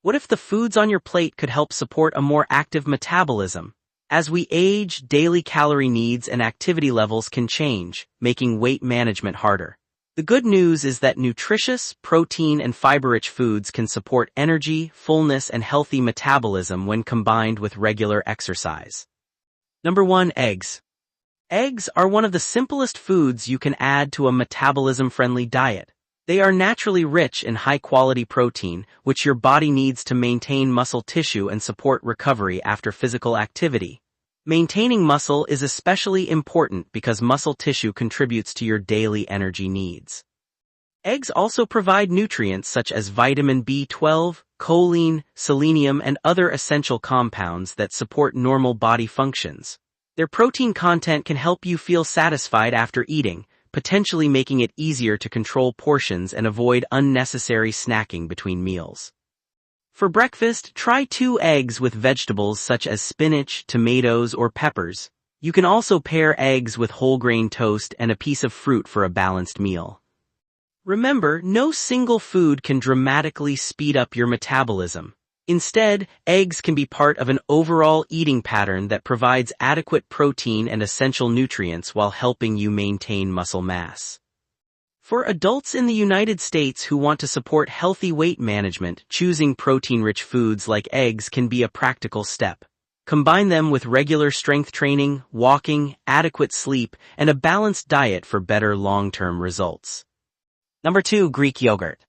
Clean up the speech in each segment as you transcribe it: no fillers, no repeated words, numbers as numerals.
What if the foods on your plate could help support a more active metabolism? As we age, daily calorie needs and activity levels can change, making weight management harder. The good news is that nutritious, protein and fiber-rich foods can support energy, fullness and healthy metabolism when combined with regular exercise. Number 1. Eggs. Eggs are one of the simplest foods you can add to a metabolism-friendly diet. They are naturally rich in high-quality protein, which your body needs to maintain muscle tissue and support recovery after physical activity. Maintaining muscle is especially important because muscle tissue contributes to your daily energy needs. Eggs also provide nutrients such as vitamin B12, choline, selenium, and other essential compounds that support normal body functions. Their protein content can help you feel satisfied after eating, potentially making it easier to control portions and avoid unnecessary snacking between meals. For breakfast, try 2 eggs with vegetables such as spinach, tomatoes, or peppers. You can also pair eggs with whole grain toast and a piece of fruit for a balanced meal. Remember, no single food can dramatically speed up your metabolism. Instead, eggs can be part of an overall eating pattern that provides adequate protein and essential nutrients while helping you maintain muscle mass. For adults in the United States who want to support healthy weight management, choosing protein-rich foods like eggs can be a practical step. Combine them with regular strength training, walking, adequate sleep, and a balanced diet for better long-term results. Number 2. Greek yogurt.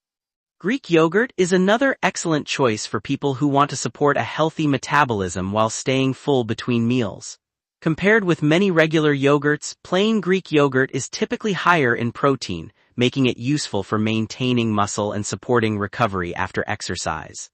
Greek yogurt is another excellent choice for people who want to support a healthy metabolism while staying full between meals. Compared with many regular yogurts, plain Greek yogurt is typically higher in protein, making it useful for maintaining muscle and supporting recovery after exercise.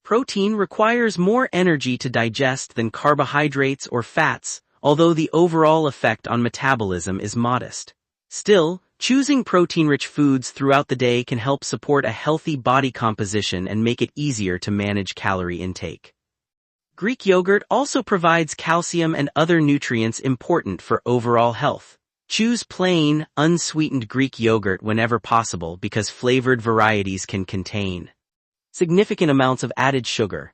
Protein requires more energy to digest than carbohydrates or fats, although the overall effect on metabolism is modest. Still, choosing protein-rich foods throughout the day can help support a healthy body composition and make it easier to manage calorie intake. Greek yogurt also provides calcium and other nutrients important for overall health. Choose plain, unsweetened Greek yogurt whenever possible because flavored varieties can contain significant amounts of added sugar.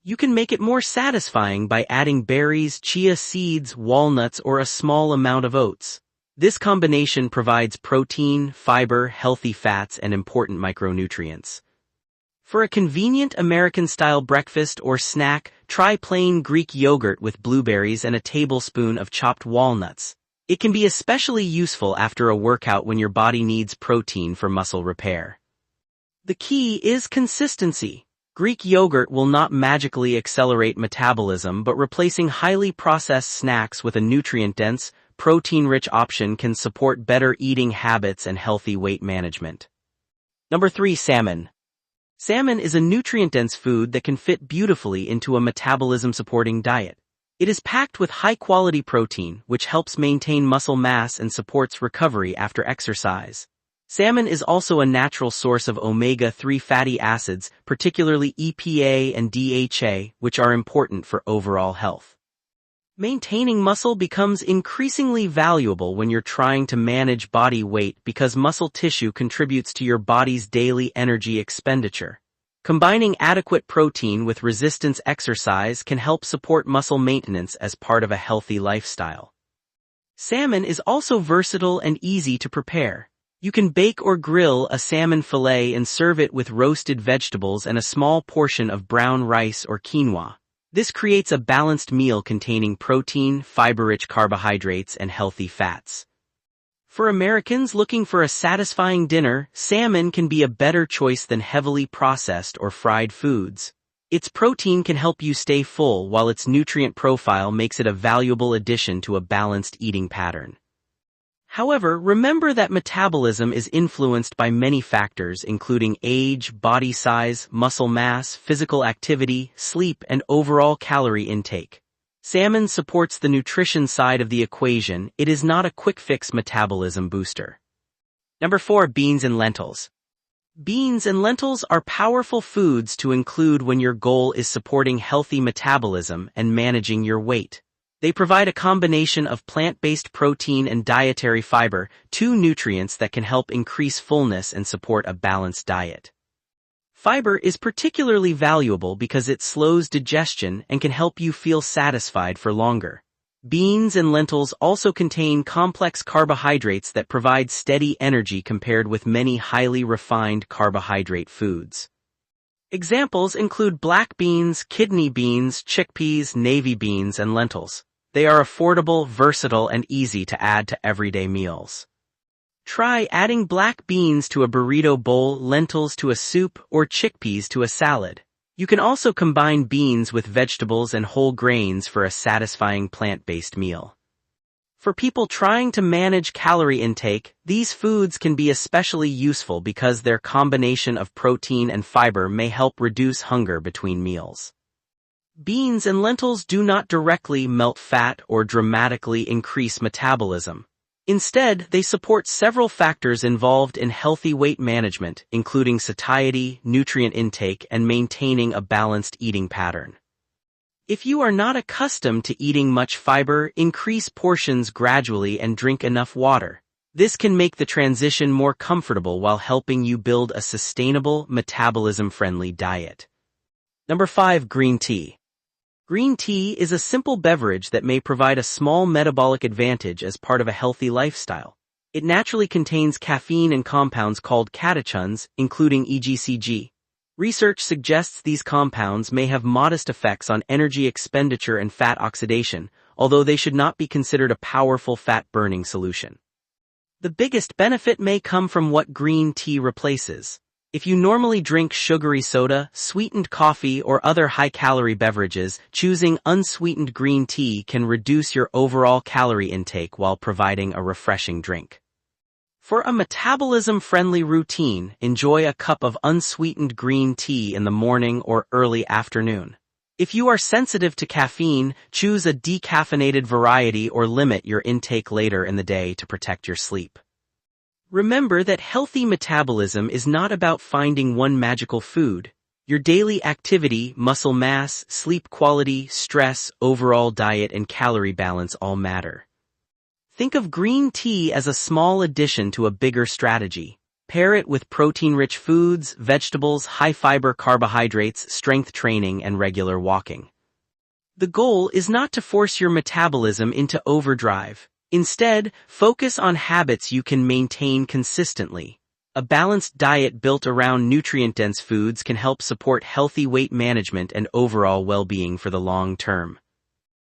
You can make it more satisfying by adding berries, chia seeds, walnuts, or a small amount of oats. This combination provides protein, fiber, healthy fats, and important micronutrients. For a convenient American-style breakfast or snack, try plain Greek yogurt with blueberries and a tablespoon of chopped walnuts. It can be especially useful after a workout when your body needs protein for muscle repair. The key is consistency. Greek yogurt will not magically accelerate metabolism, but replacing highly processed snacks with a nutrient-dense, protein-rich option can support better eating habits and healthy weight management. Number 3. Salmon. Salmon is a nutrient-dense food that can fit beautifully into a metabolism-supporting diet. It is packed with high-quality protein, which helps maintain muscle mass and supports recovery after exercise. Salmon is also a natural source of omega-3 fatty acids, particularly EPA and DHA, which are important for overall health. Maintaining muscle becomes increasingly valuable when you're trying to manage body weight because muscle tissue contributes to your body's daily energy expenditure. Combining adequate protein with resistance exercise can help support muscle maintenance as part of a healthy lifestyle. Salmon is also versatile and easy to prepare. You can bake or grill a salmon fillet and serve it with roasted vegetables and a small portion of brown rice or quinoa. This creates a balanced meal containing protein, fiber-rich carbohydrates, and healthy fats. For Americans looking for a satisfying dinner, salmon can be a better choice than heavily processed or fried foods. Its protein can help you stay full while its nutrient profile makes it a valuable addition to a balanced eating pattern. However, remember that metabolism is influenced by many factors including age, body size, muscle mass, physical activity, sleep, and overall calorie intake. Salmon supports the nutrition side of the equation. It is not a quick-fix metabolism booster. Number 4. Beans and lentils. Beans and lentils are powerful foods to include when your goal is supporting healthy metabolism and managing your weight. They provide a combination of plant-based protein and dietary fiber, 2 nutrients that can help increase fullness and support a balanced diet. Fiber is particularly valuable because it slows digestion and can help you feel satisfied for longer. Beans and lentils also contain complex carbohydrates that provide steady energy compared with many highly refined carbohydrate foods. Examples include black beans, kidney beans, chickpeas, navy beans, and lentils. They are affordable, versatile, and easy to add to everyday meals. Try adding black beans to a burrito bowl, lentils to a soup, or chickpeas to a salad. You can also combine beans with vegetables and whole grains for a satisfying plant-based meal. For people trying to manage calorie intake, these foods can be especially useful because their combination of protein and fiber may help reduce hunger between meals. Beans and lentils do not directly melt fat or dramatically increase metabolism. Instead, they support several factors involved in healthy weight management, including satiety, nutrient intake, and maintaining a balanced eating pattern. If you are not accustomed to eating much fiber, increase portions gradually and drink enough water. This can make the transition more comfortable while helping you build a sustainable, metabolism-friendly diet. Number 5. Green tea. Green tea is a simple beverage that may provide a small metabolic advantage as part of a healthy lifestyle. It naturally contains caffeine and compounds called catechins, including EGCG. Research suggests these compounds may have modest effects on energy expenditure and fat oxidation, although they should not be considered a powerful fat-burning solution. The biggest benefit may come from what green tea replaces. If you normally drink sugary soda, sweetened coffee, or other high-calorie beverages, choosing unsweetened green tea can reduce your overall calorie intake while providing a refreshing drink. For a metabolism-friendly routine, enjoy a cup of unsweetened green tea in the morning or early afternoon. If you are sensitive to caffeine, choose a decaffeinated variety or limit your intake later in the day to protect your sleep. Remember that healthy metabolism is not about finding one magical food. Your daily activity, muscle mass, sleep quality, stress, overall diet, and calorie balance all matter. Think of green tea as a small addition to a bigger strategy. Pair it with protein-rich foods, vegetables, high-fiber carbohydrates, strength training, and regular walking. The goal is not to force your metabolism into overdrive. Instead, focus on habits you can maintain consistently. A balanced diet built around nutrient-dense foods can help support healthy weight management and overall well-being for the long term.